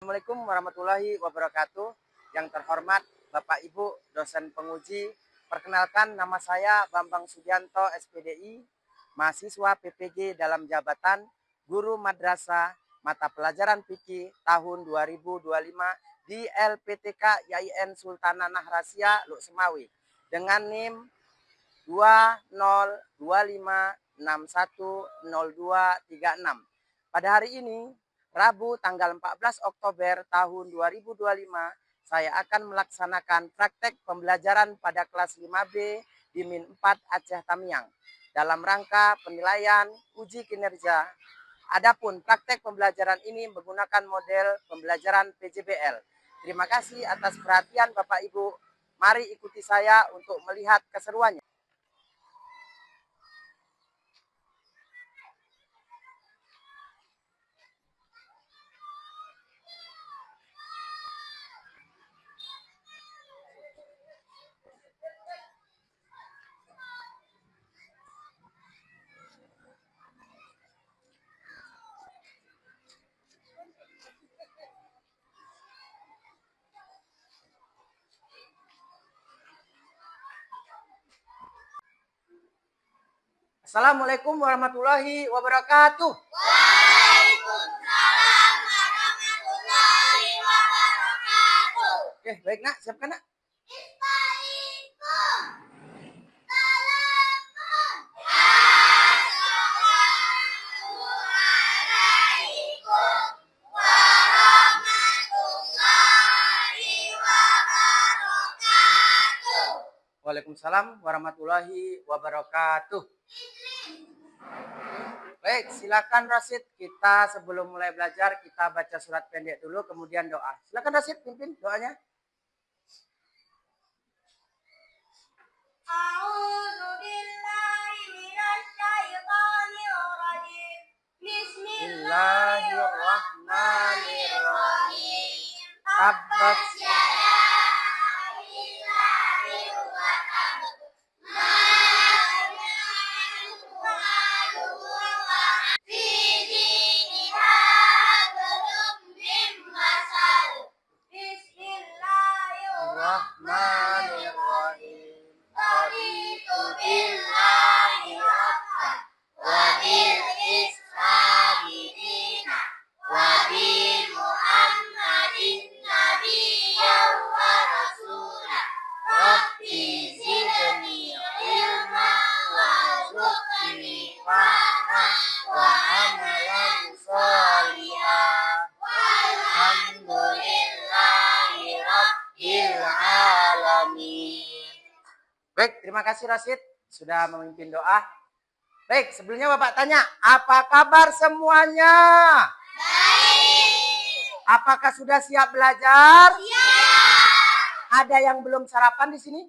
Assalamualaikum warahmatullahi wabarakatuh. Yang terhormat Bapak Ibu dosen penguji, perkenalkan nama saya Bambang Sugianto SPDI, mahasiswa PPG dalam jabatan Guru Madrasah Mata Pelajaran Fikih tahun 2025 di LPTK YIN Sultanah Nahrasia Luk Semawi dengan NIM 2025610236. Pada hari ini Rabu tanggal 14 Oktober tahun 2025, saya akan melaksanakan praktek pembelajaran pada kelas 5B di Min 4 Aceh Tamiang dalam rangka penilaian uji kinerja. Adapun praktek pembelajaran ini menggunakan model pembelajaran PJBL. Terima kasih atas perhatian Bapak Ibu. Mari ikuti saya untuk melihat keseruannya. Assalamualaikum warahmatullahi wabarakatuh. Waalaikumsalam warahmatullahi wabarakatuh. Oke, baik nak, siapkan nak. Assalamualaikum. Assalamualaikum warahmatullahi wabarakatuh. Waalaikumsalam warahmatullahi wabarakatuh. Baik, silakan Rasid. Kita sebelum mulai belajar, kita baca surat pendek dulu, kemudian doa. Silakan Rasid, pimpin doanya. Bismillahirrahmanirrahim. Tabbat Bismillahirrahmanirrahim. Raditu billahi rabban wa bil islami dina wa bi Muhammadin nabiyyan wa rasulah. Rabbi zidni ilman warzuqni fahman wa amalan sholihan. Alhamdulillahi rabbil alamin. Baik, terima kasih Rasid sudah memimpin doa. Baik, sebelumnya Bapak tanya, apa kabar semuanya? Baik. Apakah sudah siap belajar? Siap. Ada yang belum sarapan di sini?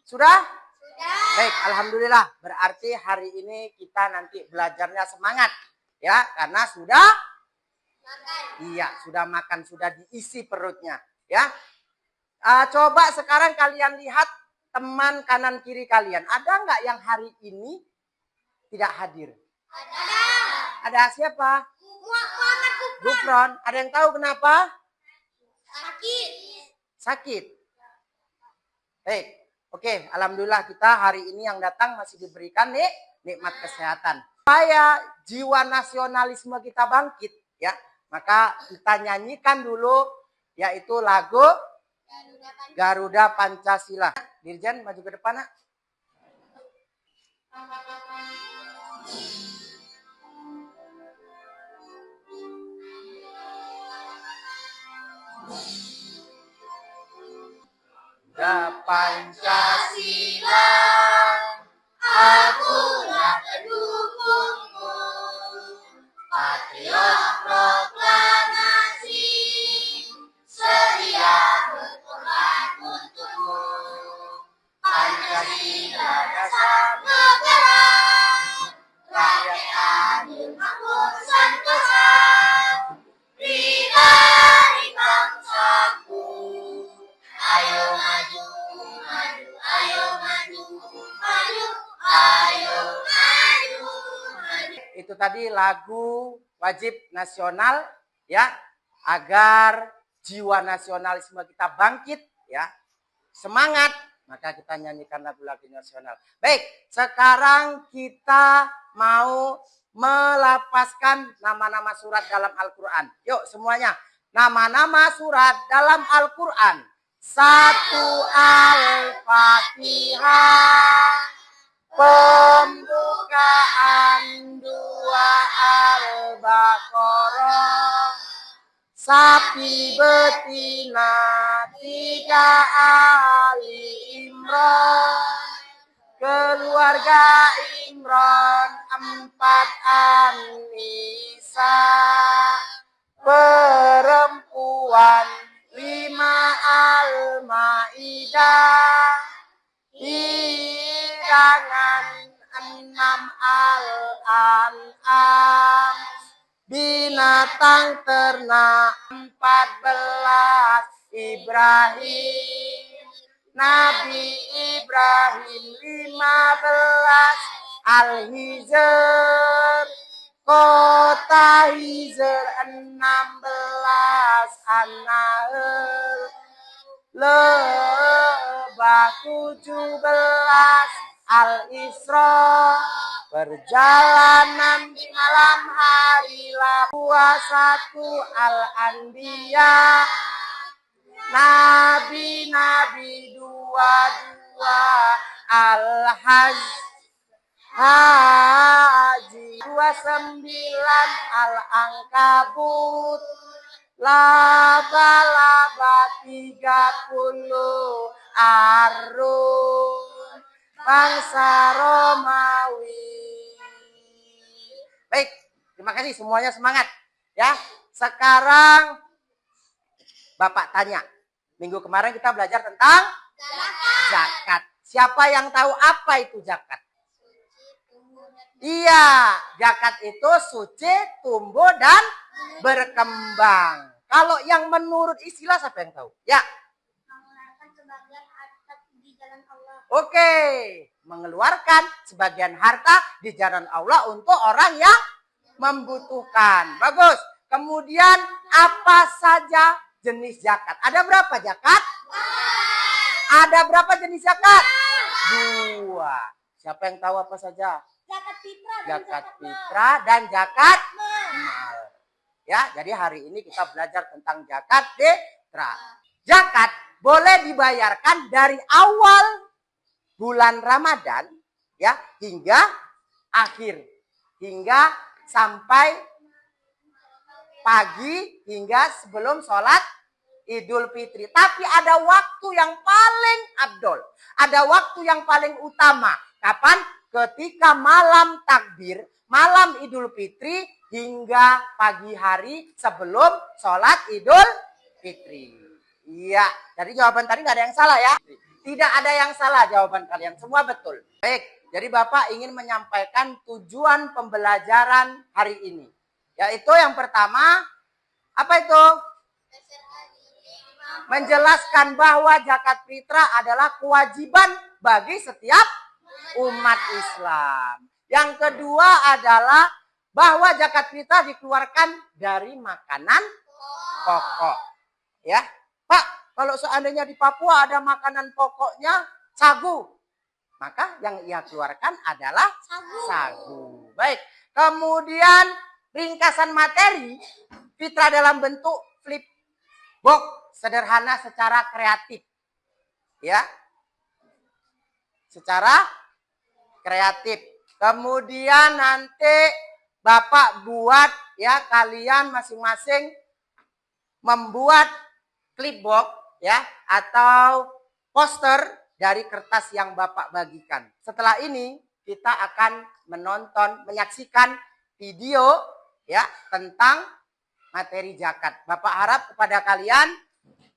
Sudah? Sudah. Baik, alhamdulillah. Berarti hari ini kita nanti belajarnya semangat. Ya, karena sudah Makan. iya, sudah makan, sudah diisi perutnya, ya. Coba sekarang kalian lihat teman kanan kiri kalian. Ada nggak yang hari ini tidak hadir? Ada. Ada siapa? Muhammad Gufron. Ada yang tahu kenapa? sakit. Sakit. Baik. Oke, alhamdulillah kita hari ini yang datang masih diberikan nikmat kesehatan. Supaya jiwa nasionalisme kita bangkit, ya. Maka kita nyanyikan dulu yaitu lagu Garuda Pancasila. Dirjen maju ke depan, nak. Garuda Pancasila, Akulah pendukungmu, patriot proklamasi, sedia berkorban untukmu. Pancasila dasar negara, rakyat adil makmur sentosa, bidari bangsaku. Ayo maju, maju, ayo maju, maju, ayo maju, maju. Itu tadi lagu wajib nasional, ya. agar jiwa nasionalisme kita bangkit, ya, semangat, maka kita nyanyikan lagu-lagu nasional. Baik, sekarang kita mau melapaskan nama-nama surat dalam Al-Quran. Yuk semuanya, nama-nama surat dalam Al-Quran. 1 Al-Fatihah, pembukaan. 2 Al-Baqarah, sapi betina. 3 Ali Imran, keluarga Imran. 4 An-Nisa, perempuan. 5 Al-Maidah, hidangan. 6 Al-An'am, binatang ternak. 14 Ibrahim, Nabi Ibrahim. 15 Al-Hijr, kota Hijr. 16 An-Nahl, lebah. 17 Al-Isra, perjalanan di malam hari. 21 Al-Anbiya, nabi-nabi. 22 Al-Hajj, haji. 29 Al-Ankabut, laba-laba. 30 Ar-Rum, bangsa Romawi. Baik, terima kasih semuanya, semangat ya. Sekarang Bapak tanya, minggu kemarin kita belajar tentang zakat. Siapa yang tahu apa itu zakat? Iya, zakat itu suci, tumbuh dan berkembang. Kalau yang menurut istilah siapa yang tahu? Ya. Oke, mengeluarkan sebagian harta di jalan Allah untuk orang yang membutuhkan. Bagus. Kemudian apa saja jenis zakat? Ada berapa zakat? Ada berapa jenis zakat? 2. Siapa yang tahu apa saja? Zakat fitrah dan zakat mal. Ya, jadi hari ini kita belajar tentang zakat fitrah. Zakat boleh dibayarkan dari awal bulan Ramadan ya hingga akhir, hingga sampai pagi, hingga sebelum sholat Idul Fitri. Tapi ada waktu yang paling abdol, ada waktu yang paling utama. Kapan? Ketika malam takbir, malam Idul Fitri hingga pagi hari sebelum sholat Idul Fitri. Iya, jadi jawaban tadi nggak ada yang salah ya. Tidak ada yang salah jawaban kalian, semua betul. Baik, jadi Bapak ingin menyampaikan tujuan pembelajaran hari ini. Yaitu yang pertama, apa itu? Menjelaskan bahwa zakat fitrah adalah kewajiban bagi setiap umat Islam. Yang kedua adalah bahwa zakat fitrah dikeluarkan dari makanan pokok. Ya, Pak, kalau seandainya di Papua ada makanan pokoknya sagu, maka yang ia keluarkan adalah sagu. Baik, kemudian ringkasan materi fitrah dalam bentuk flip box, sederhana secara kreatif. Ya, secara kreatif. Kemudian nanti Bapak buat ya, kalian masing-masing membuat clipboard ya atau poster dari kertas yang Bapak bagikan. Setelah ini kita akan menyaksikan video ya tentang materi zakat. Bapak harap kepada kalian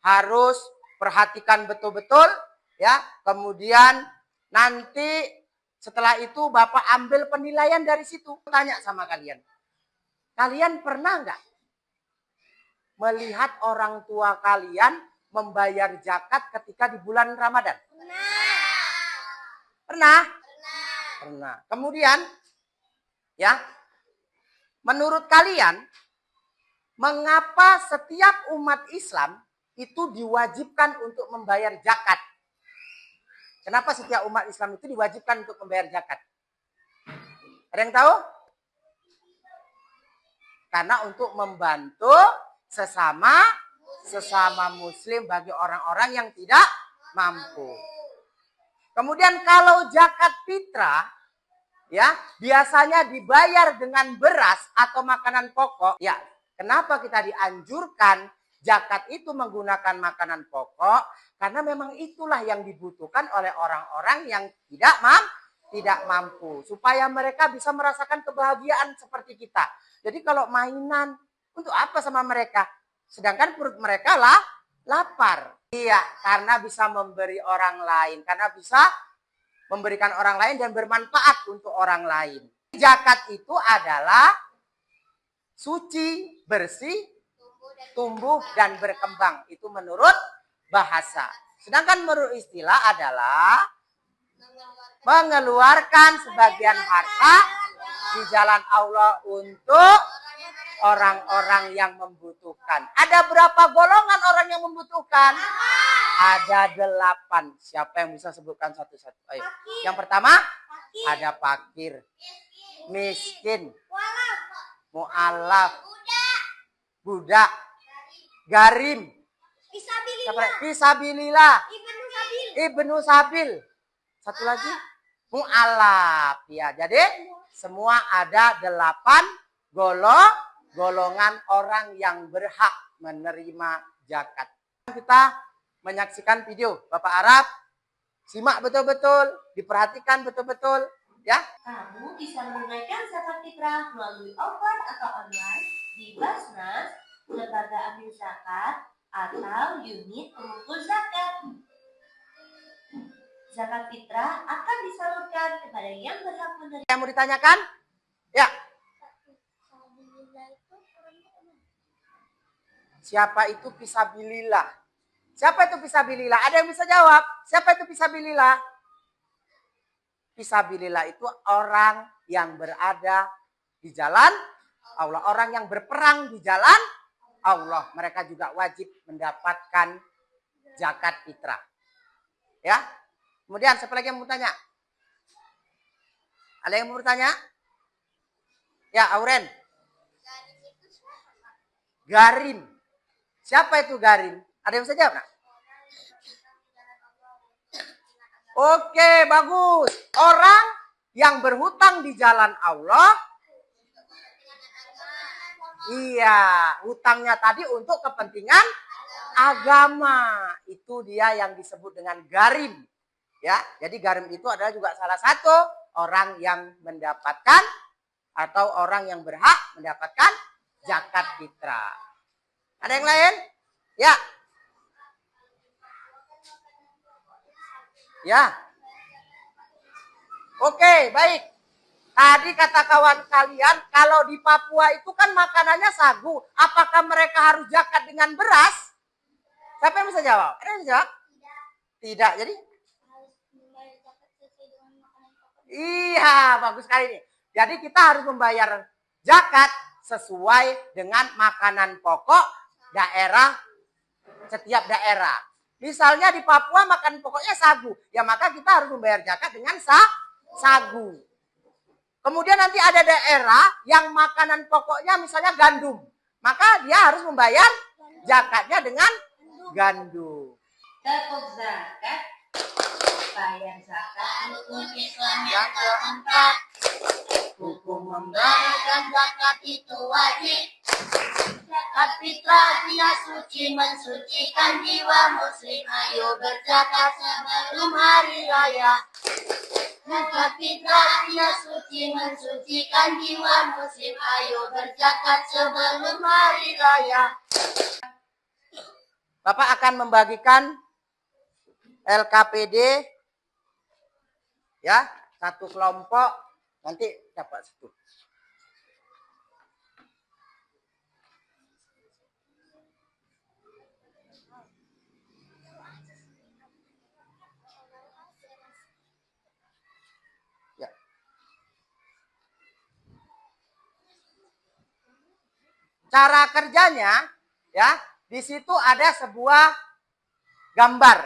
harus perhatikan betul-betul ya. Kemudian nanti setelah itu Bapak ambil penilaian dari situ. Tanya sama kalian. Kalian pernah nggak melihat orang tua kalian membayar zakat ketika di bulan Ramadan? Pernah? Pernah. Kemudian, ya, menurut kalian, mengapa setiap umat Islam itu diwajibkan untuk membayar zakat? Kenapa setiap umat Islam itu diwajibkan untuk membayar zakat? Ada yang tahu? Karena untuk membantu sesama muslim bagi orang-orang yang tidak mampu. Kemudian kalau zakat fitrah, ya, biasanya dibayar dengan beras atau makanan pokok. Ya, kenapa kita dianjurkan zakat itu menggunakan makanan pokok? Karena memang itulah yang dibutuhkan oleh orang-orang yang tidak mampu. Supaya mereka bisa merasakan kebahagiaan seperti kita. Jadi kalau mainan, untuk apa sama mereka? Sedangkan perut mereka lapar. Iya, karena bisa memberi orang lain. Karena bisa memberikan orang lain dan bermanfaat untuk orang lain. Zakat itu adalah suci, bersih, tumbuh dan berkembang. Itu menurut bahasa. Sedangkan menurut istilah adalah mengeluarkan sebagian harta di jalan Allah untuk orang-orang yang membutuhkan. Ada berapa golongan orang yang membutuhkan? Ada 8. Siapa yang bisa sebutkan satu-satu? Ayo. Yang pertama, ada fakir, miskin, mu'alaf, budak, garim, fisabilillah, ibnu sabil. Satu lagi, mu'alaf. Ya, jadi semua ada 8 golongan orang yang berhak menerima zakat. Kita menyaksikan video Bapak Arab, simak betul-betul, diperhatikan betul-betul, ya. Kamu bisa menunaikan zakat fitrah melalui offline atau online di Basnas, Lembaga Amil Zakat, atau unit pengumpul zakat. Zakat fitrah akan disalurkan kepada yang berhak menerima. Yang mau ditanyakan? Ya. Siapa itu fisabilillah? Siapa itu fisabilillah? Ada yang bisa jawab? Siapa itu fisabilillah? Fisabilillah itu orang yang berada di jalan Allah. Orang yang berperang di jalan Allah. Mereka juga wajib mendapatkan zakat fitrah. Ya. Kemudian siapa lagi yang mau bertanya? Ada yang mau bertanya? Ya, Auren. Garim. Siapa itu garim? Ada yang bisa jawab? Nah? Oke, bagus. Orang yang berhutang di jalan Allah. Iya, hutangnya tadi untuk kepentingan agama. Itu dia yang disebut dengan garim. Ya, jadi garim itu adalah juga salah satu orang yang mendapatkan atau orang yang berhak mendapatkan zakat fitrah. Ada yang lain? Ya. Ya. Oke, baik. Tadi kata kawan kalian, kalau di Papua itu kan makanannya sagu. Apakah mereka harus zakat dengan beras? Siapa yang bisa jawab? Ada yang bisa jawab? Tidak. Jadi? Iya, bagus sekali nih. Jadi kita harus membayar zakat sesuai dengan makanan pokok daerah, setiap daerah. Misalnya di Papua makan pokoknya sagu, ya maka kita harus membayar zakat dengan sagu. Kemudian nanti ada daerah yang makanan pokoknya misalnya gandum, maka dia harus membayar zakatnya dengan gandum. Tetap zakat, bayar zakat, hukum Islam yang keempat. Hukum membayarkan zakat itu wajib. Zakat fitrah dia suci mensucikan jiwa muslim. Ayo berzakat sebelum hari raya. Zakat fitrah dia suci mensucikan jiwa muslim. Ayo berzakat sebelum hari raya. Bapak akan membagikan LKPD ya, satu kelompok nanti dapat satu. cara kerjanya ya, di situ ada sebuah gambar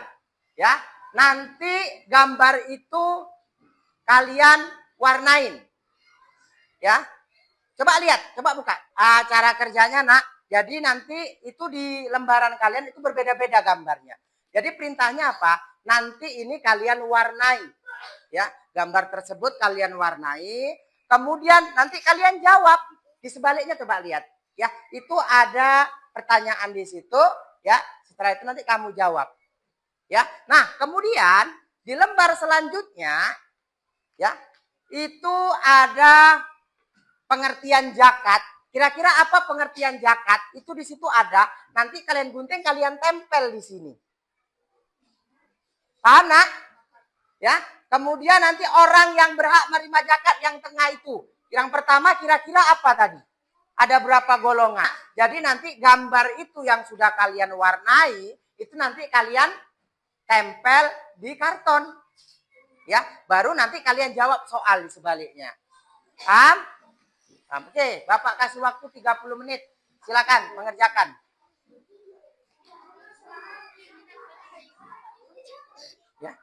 ya. Nanti gambar itu kalian warnain. Ya. Coba lihat, coba buka. Cara kerjanya, Nak. Jadi nanti itu di lembaran kalian itu berbeda-beda gambarnya. Jadi perintahnya apa? Nanti ini kalian warnai. Ya, gambar tersebut kalian warnai. Kemudian nanti kalian jawab. Di sebaliknya coba lihat. Ya, itu ada pertanyaan di situ. Ya, setelah itu nanti kamu jawab. Ya, nah kemudian di lembar selanjutnya, ya, itu ada pengertian zakat. Kira-kira apa pengertian zakat? Itu di situ ada. Nanti kalian gunting, kalian tempel di sini. Paham, Nak? Ya. Kemudian nanti orang yang berhak menerima zakat yang tengah itu. Yang pertama kira-kira apa tadi? Ada berapa golongan? Jadi nanti gambar itu yang sudah kalian warnai, itu nanti kalian tempel di karton. Ya, baru nanti kalian jawab soal di sebaliknya. Paham? Oke, Bapak kasih waktu 30 menit. Silakan mengerjakan. Ya.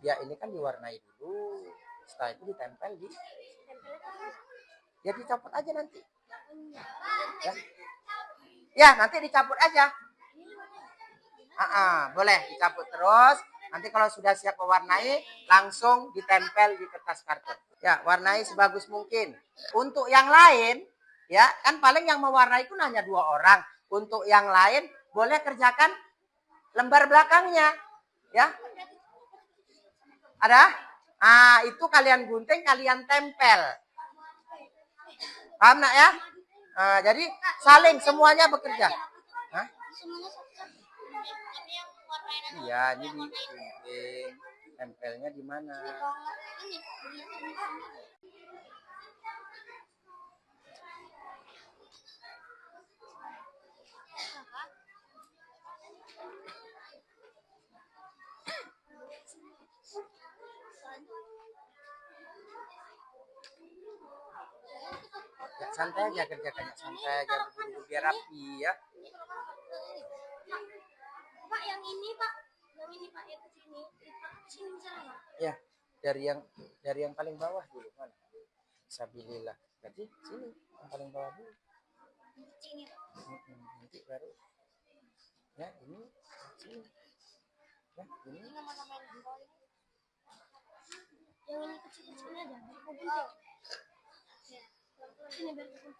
Ya, ini kan diwarnai dulu. Setelah itu ditempel di. Ya, dicopot aja nanti. Ya. Ya, nanti dicabut aja. Boleh dicabut terus. Nanti kalau sudah siap mewarnai, langsung ditempel di kertas karton. Ya, warnai sebagus mungkin. Untuk yang lain, ya kan paling yang mewarnai itu hanya 2 orang. Untuk yang lain, boleh kerjakan lembar belakangnya. Ya, ada? Itu kalian gunting, kalian tempel. Paham, Nak ya? Jadi saling semuanya bekerja. Hah? Iya, ini digunting. Tempelnya di mana? Ya, santai aja kerjakannya, santai aja buru-buru biar rapi ya. Pak, yang ini Pak, yang ini Pak, yang kesini, sini misalnya Pak. Ya, dari yang paling bawah dulu mana? Sabilillah. Jadi sini yang paling bawah dulu. Sini. Nanti baru. Ya ini sini. Ya ini. Yang ini kecil-kecilnya aja. Aku gunting. Sini biar aku.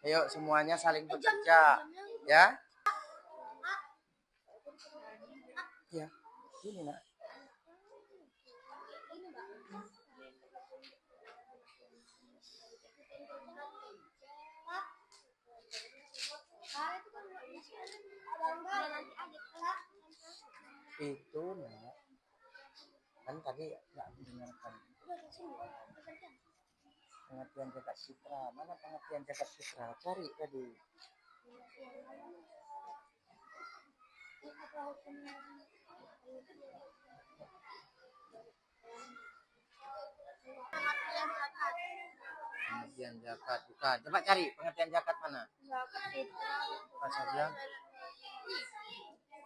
Ayo semuanya saling bekerja, ya. Ya, ini Nak. Itu Nak. Kan tadi nggak mendengarkan. Pengertian zakat fitrah. Mana pengertian zakat fitrah? Cari tadi. Pengertian zakat bukan. Coba cari pengertian zakat mana? Apa saja?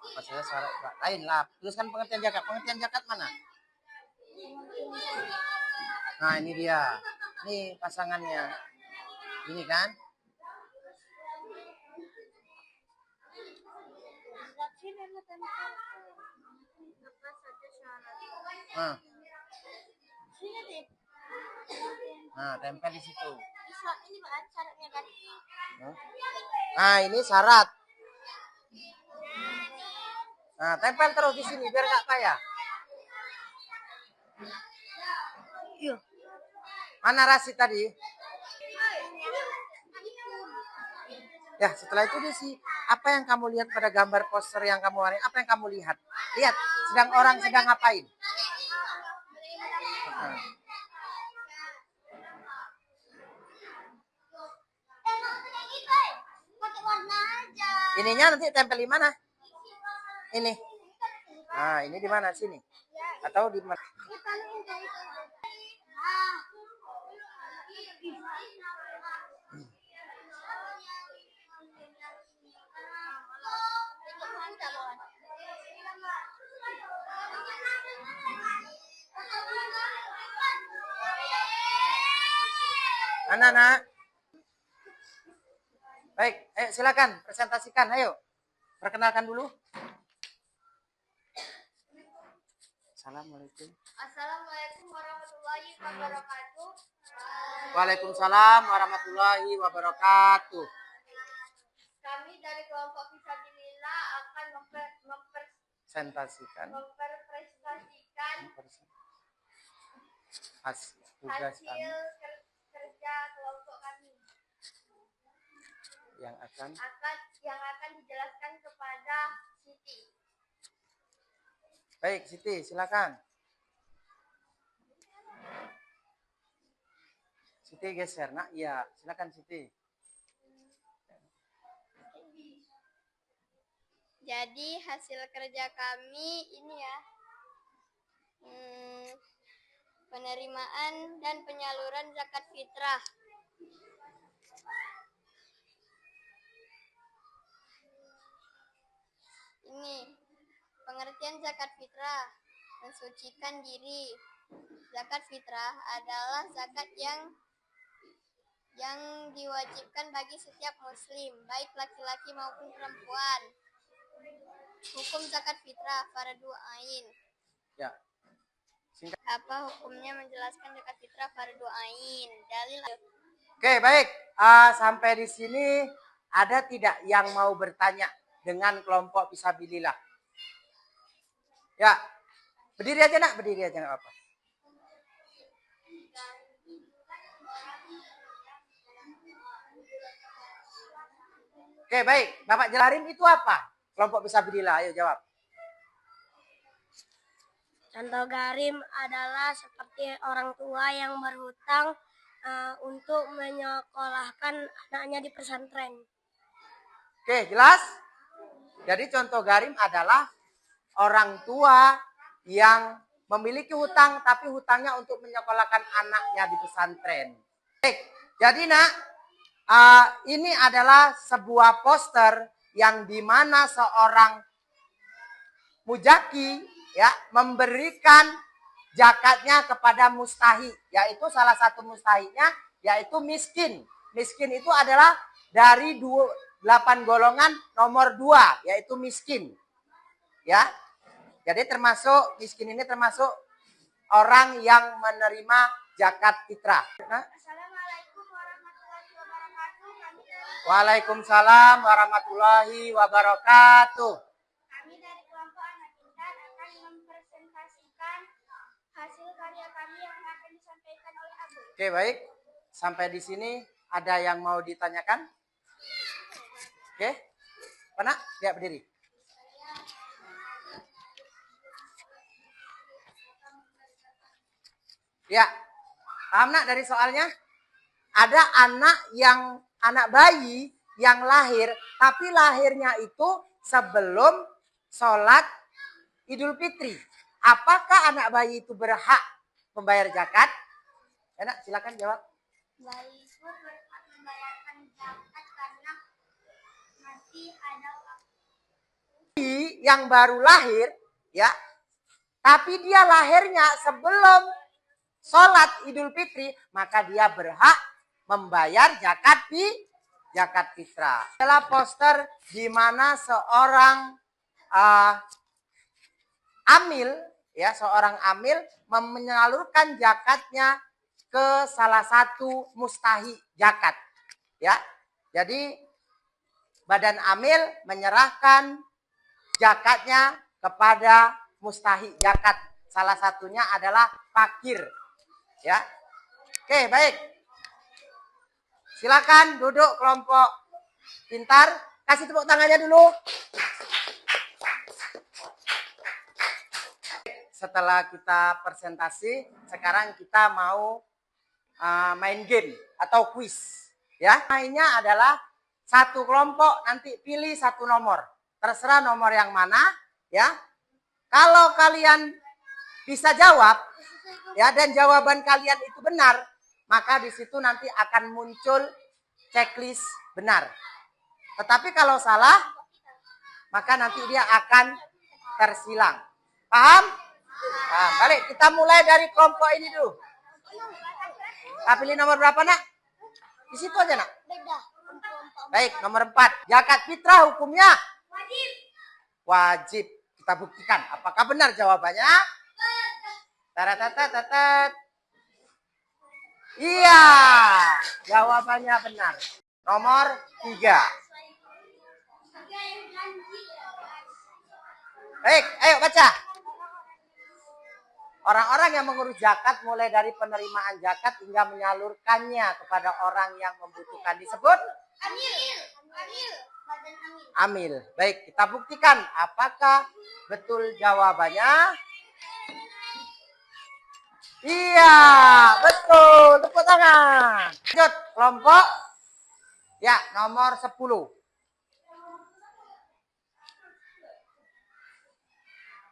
Apa saja syarat lain lah. Tuliskan pengertian zakat. Pengertian zakat mana? Nah ini dia. Nih pasangannya. Ini kan? Nah, tempel di situ. Ini Pak, syaratnya kan. Nah, ini syarat. Nah, tempel terus di sini biar nggak payah. Iya. Mana Rasid tadi? Ya, setelah itu Desi, apa yang kamu lihat pada gambar poster yang kamu warnai? Apa yang kamu lihat? Lihat, orang sedang ngapain? Ininya nanti tempel di mana? Ini. Nah, ini di mana? Sini. Atau di mana? Anak-anak. Baik, ayo silakan presentasikan, ayo. Perkenalkan dulu. Assalamualaikum. Assalamualaikum warahmatullahi wabarakatuh. Waalaikumsalam warahmatullahi wabarakatuh. Kami dari kelompok Fisabilillah akan Presentasikan mempresentasikan tugas hasil kami kerja kelompok kami yang akan dijelaskan kepada Siti. Baik, Siti, silakan. Siti geser, nak. Iya, silakan Siti. Jadi hasil kerja kami ini ya, penerimaan dan penyaluran zakat fitrah. Ini pengertian zakat fitrah, mensucikan diri. Zakat fitrah adalah zakat yang diwajibkan bagi setiap muslim, baik laki-laki maupun perempuan. Hukum zakat fitrah fardu ain. Ya. Singkat. Apa hukumnya menjelaskan zakat fitrah fardu ain? Dalil. Oke, baik. Sampai di sini ada tidak yang mau bertanya dengan kelompok Fisabilillah? Ya. Berdiri aja, nak. Berdiri aja, nggak apa-apa. Oke, baik. Bapak Jelarim itu apa? Kelompok Fisabilillah, ayo jawab. Contoh garim adalah seperti orang tua yang berhutang untuk menyekolahkan anaknya di pesantren. Oke, jelas? Jadi contoh garim adalah orang tua yang memiliki hutang, tapi hutangnya untuk menyekolahkan anaknya di pesantren. Baik, jadi nak, ini adalah sebuah poster yang dimana seorang mujaki ya memberikan zakatnya kepada mustahi, yaitu salah satu mustahinya yaitu miskin. Miskin itu adalah dari 8 golongan nomor 2, yaitu miskin. Ya. Jadi termasuk miskin ini termasuk orang yang menerima zakat fitrah. Nah? Assalamualaikum warahmatullahi wabarakatuh. Waalaikumsalam warahmatullahi wabarakatuh. Kami dari kelompok anak pintar akan mempresentasikan hasil karya kami yang akan disampaikan oleh Abu. Oke, baik. Sampai di sini ada yang mau ditanyakan? Oke. Mana? Ya, berdiri. Ya. Paham nak dari soalnya? Ada anak bayi yang lahir, tapi lahirnya itu sebelum sholat Idul Fitri. Apakah anak bayi itu berhak membayar zakat? Enak, silakan jawab. Bayi itu berhak membayarkan zakat karena masih ada waktu. Yang baru lahir, ya, tapi dia lahirnya sebelum sholat Idul Fitri, maka dia berhak membayar zakat fitrah. Adalah poster di mana seorang seorang amil menyalurkan zakatnya ke salah satu mustahi zakat. Ya, jadi badan amil menyerahkan zakatnya kepada mustahi zakat. Salah satunya adalah fakir. Ya, oke, baik. Silakan duduk kelompok pintar. Kasih tepuk tangannya dulu. Setelah kita presentasi, sekarang kita mau main game atau quiz. Ya, mainnya adalah satu kelompok nanti pilih satu nomor. Terserah nomor yang mana, ya. Kalau kalian bisa jawab, ya, dan jawaban kalian itu benar, maka di situ nanti akan muncul checklist benar. Tetapi kalau salah, maka nanti dia akan tersilang. Paham? Nah, balik, kita mulai dari kelompok ini dulu. Pilih nomor berapa, nak? Di situ aja, nak. Baik, nomor 4. Zakat fitrah hukumnya wajib. Kita buktikan apakah benar jawabannya. Tarat. Iya, jawabannya benar. Nomor 3. Baik, ayo baca. Orang-orang yang mengurus zakat mulai dari penerimaan zakat hingga menyalurkannya kepada orang yang membutuhkan disebut amil. Baik, kita buktikan apakah betul jawabannya. Iya, betul. Tepuk tangan. Lanjut, kelompok ya nomor 10.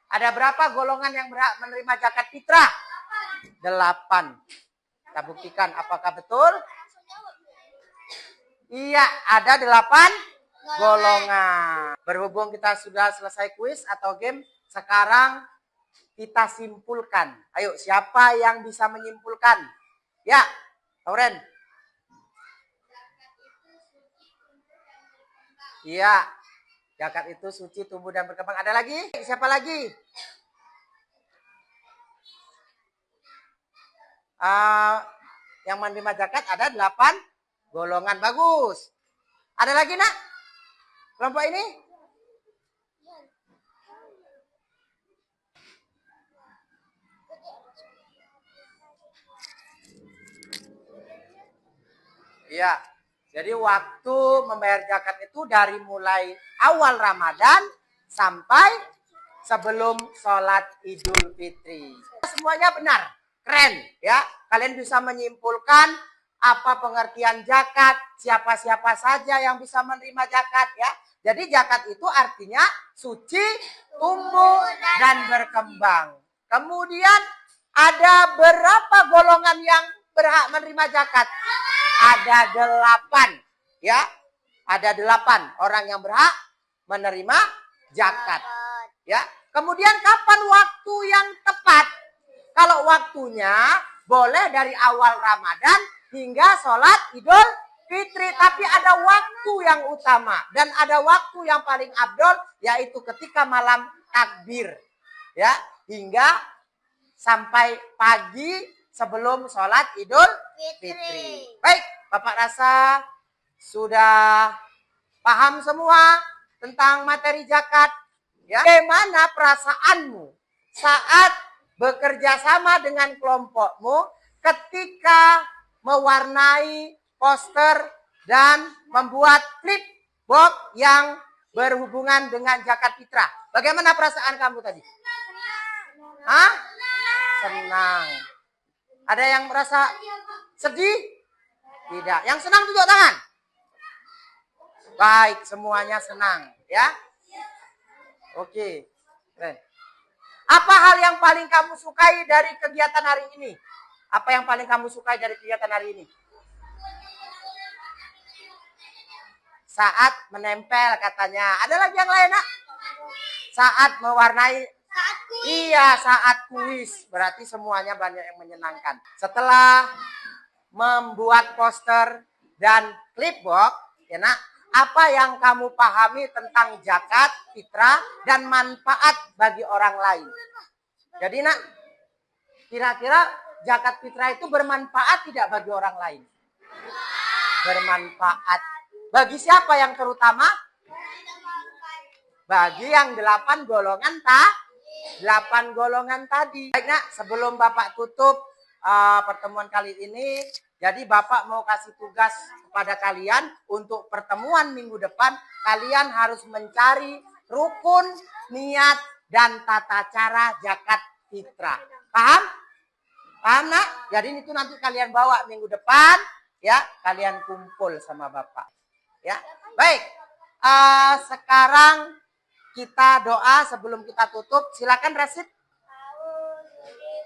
Ada berapa golongan yang berhak menerima zakat fitrah? 8. Kita buktikan apakah betul. Iya, ada 8 golongan. Berhubung kita sudah selesai kuis atau game, sekarang kita simpulkan. Ayo, siapa yang bisa menyimpulkan? Ya, Tauren. Iya, zakat itu suci, tumbuh dan berkembang. Ada lagi? Siapa lagi? Yang menerima zakat ada 8 golongan. Bagus. Ada lagi, nak? Kelompok ini? Iya. Jadi waktu membayar zakat itu dari mulai awal Ramadan sampai sebelum sholat Idul Fitri. Semuanya benar, keren ya. Kalian bisa menyimpulkan apa pengertian zakat, siapa-siapa saja yang bisa menerima zakat ya. Jadi zakat itu artinya suci, tumbuh, dan berkembang. Kemudian ada berapa golongan yang berhak menerima zakat? Ada 8 ya. Ada 8 orang yang berhak menerima zakat ya. Kemudian kapan waktu yang tepat? Kalau waktunya boleh dari awal Ramadan hingga sholat Idul Fitri, tapi ada waktu yang utama dan ada waktu yang paling afdol, yaitu ketika malam takbir ya, hingga sampai pagi sebelum sholat Idul Fitri. Baik, Bapak rasa sudah paham semua tentang materi zakat. Ya. Bagaimana perasaanmu saat bekerja sama dengan kelompokmu ketika mewarnai poster dan membuat flipboard yang berhubungan dengan zakat fitrah? Bagaimana perasaan kamu tadi? Hah? Senang. Ada yang merasa sedih? Tidak. Yang senang tunjuk tangan. Baik, semuanya senang ya. Oke. Apa hal yang paling kamu sukai dari kegiatan hari ini? Apa yang paling kamu sukai dari kegiatan hari ini? Saat menempel katanya. Ada lagi yang lain, nak? Saat mewarnai. Iya, saat kuis. Berarti semuanya banyak yang menyenangkan. Setelah membuat poster dan clipboard, ya nak, apa yang kamu pahami tentang zakat fitrah dan manfaat bagi orang lain? Jadi nak, kira-kira zakat fitrah itu bermanfaat tidak bagi orang lain? Bermanfaat. Bagi siapa yang terutama? Bagi yang 8 golongan 8 golongan tadi. Baik nak, sebelum Bapak tutup pertemuan kali ini, jadi Bapak mau kasih tugas kepada kalian untuk pertemuan minggu depan, kalian harus mencari rukun, niat, dan tata cara zakat fitrah. Paham? Paham nak? Jadi itu nanti kalian bawa minggu depan, ya, kalian kumpul sama Bapak. Ya, baik. Sekarang kita doa sebelum kita tutup. Silakan Rasid.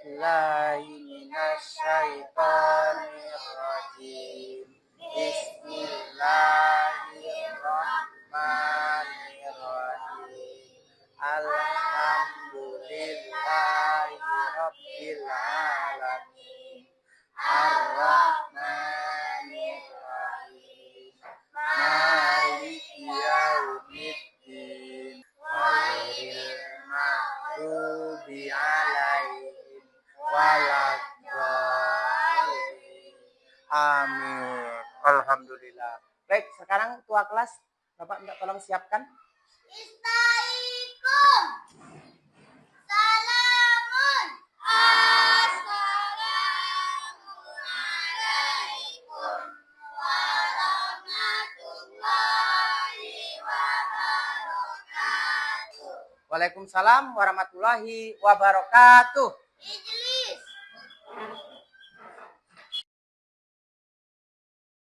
billahi minasyaitonir rajim. Bismillahirrahmanirrahim. Alhamdulillahi rabbil alamin. Ar-Rahmanir Rahim. Maliki yaumiddin. Ghairil maghdubi alaihim waladdallin. Amin. Alhamdulillah. Baik, sekarang tua kelas, Bapak minta tolong siapkan. Istaikum. Salamun. Assalamualaikum warahmatullahi wabarakatuh. Waalaikumsalam warahmatullahi wabarakatuh.